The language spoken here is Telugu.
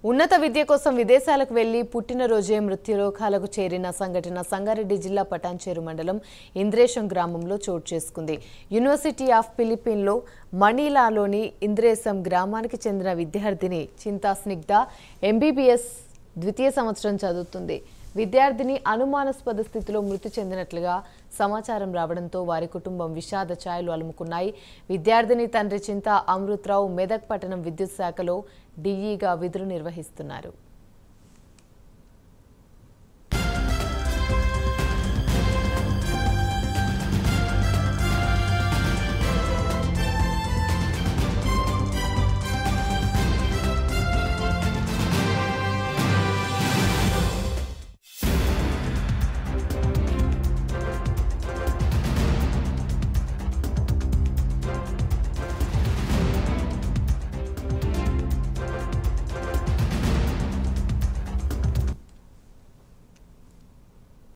ఉన్నత విద్య కోసం విదేశాలకు వెళ్లి పుట్టినరోజే మృత్యురోగాలకు చేరిన సంఘటన సంగారెడ్డి జిల్లా పటాన్చేరు మండలం ఇంద్రేశం గ్రామంలో చోటు చేసుకుంది. యూనివర్సిటీ ఆఫ్ ఫిలిప్పీన్లో మనీలాలోని ఇంద్రేశం గ్రామానికి చెందిన విద్యార్థిని చింతా స్నిగ్ధ ఎంబీబీఎస్ ద్వితీయ సంవత్సరం చదువుతుంది. విద్యార్థిని అనుమానాస్పద స్థితిలో మృతి చెందినట్లుగా సమాచారం రావడంతో వారి కుటుంబం విషాద ఛాయలు అలుముకున్నాయి. విద్యార్థిని తండ్రి చింతా అమృతరావు మెదక్ పట్టణం విద్యుత్ శాఖలో డీఈగా విధులు నిర్వహిస్తున్నారు.